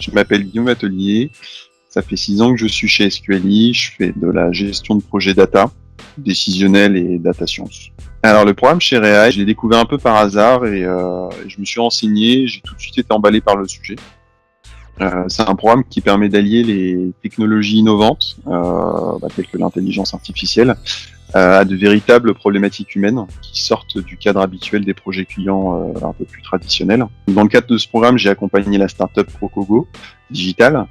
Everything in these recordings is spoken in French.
Je m'appelle Guillaume Atelier. Ça fait 6 ans que je suis chez SQLI. Je fais de la gestion de projets data, décisionnel et data science. Alors le programme chez Rea, je l'ai découvert un peu par hasard et je me suis renseigné. J'ai tout de suite été emballé par le sujet. C'est un programme qui permet d'allier les technologies innovantes, telles que l'intelligence artificielle, à de véritables problématiques humaines qui sortent du cadre habituel des projets clients un peu plus traditionnels. Dans le cadre de ce programme, j'ai accompagné la startup Crocogo Digital,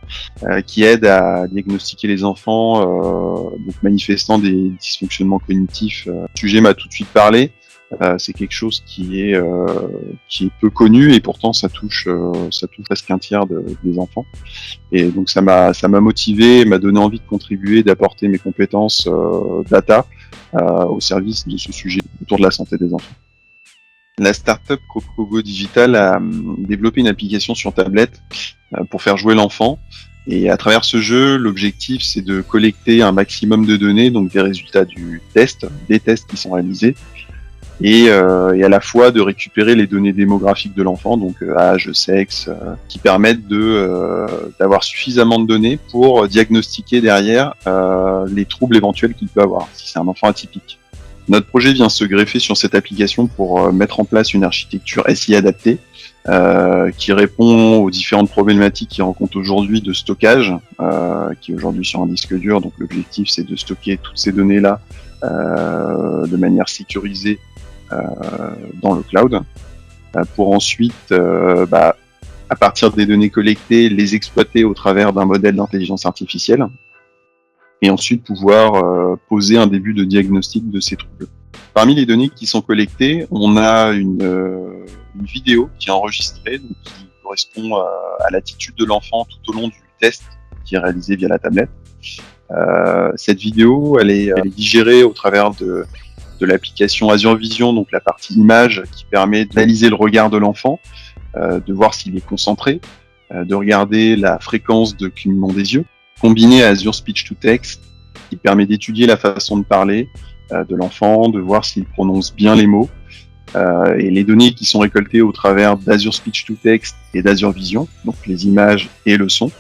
qui aide à diagnostiquer les enfants manifestant des dysfonctionnements cognitifs. Le sujet m'a tout de suite parlé. C'est quelque chose qui est peu connu et pourtant ça touche presque un tiers des enfants. Et donc ça m'a motivé, m'a donné envie de contribuer, d'apporter mes compétences data au service de ce sujet autour de la santé des enfants. La startup Crocogo Digital a développé une application sur tablette pour faire jouer l'enfant. Et à travers ce jeu, l'objectif c'est de collecter un maximum de données, donc des résultats des tests qui sont réalisés, et à la fois de récupérer les données démographiques de l'enfant, donc âge, sexe, qui permettent d'avoir suffisamment de données pour diagnostiquer derrière les troubles éventuels qu'il peut avoir, si c'est un enfant atypique. Notre projet vient se greffer sur cette application pour mettre en place une architecture SI adaptée qui répond aux différentes problématiques qu'il rencontre aujourd'hui de stockage, qui est aujourd'hui sur un disque dur. Donc l'objectif c'est de stocker toutes ces données-là de manière sécurisée dans le cloud, pour ensuite, à partir des données collectées, les exploiter au travers d'un modèle d'intelligence artificielle, et ensuite pouvoir poser un début de diagnostic de ces troubles. Parmi les données qui sont collectées, on a une vidéo qui est enregistrée, donc qui correspond à l'attitude de l'enfant tout au long du test qui est réalisé via la tablette. Cette vidéo, elle est digérée au travers de l'application Azure Vision, donc la partie image qui permet d'analyser le regard de l'enfant, de voir s'il est concentré, de regarder la fréquence de clignement des yeux, combiné à Azure Speech to Text qui permet d'étudier la façon de parler de l'enfant, de voir s'il prononce bien les mots, et les données qui sont récoltées au travers d'Azure Speech to Text et d'Azure Vision, donc les images et le son.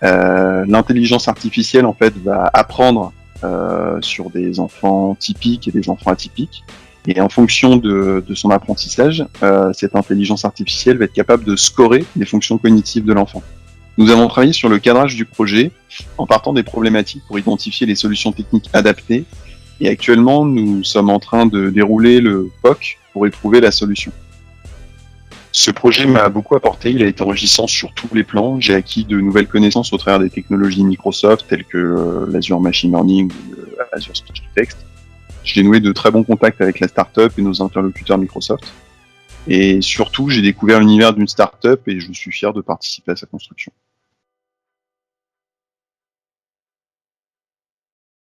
L'intelligence artificielle en fait va apprendre sur des enfants typiques et des enfants atypiques. Et en fonction de son apprentissage, cette intelligence artificielle va être capable de scorer les fonctions cognitives de l'enfant. Nous avons travaillé sur le cadrage du projet en partant des problématiques pour identifier les solutions techniques adaptées. Et actuellement, nous sommes en train de dérouler le POC pour éprouver la solution. Ce projet m'a beaucoup apporté, il a été enrichissant sur tous les plans. J'ai acquis de nouvelles connaissances au travers des technologies Microsoft telles que l'Azure Machine Learning ou l'Azure Speech to Text. J'ai noué de très bons contacts avec la startup et nos interlocuteurs Microsoft. Et surtout, j'ai découvert l'univers d'une startup et je suis fier de participer à sa construction.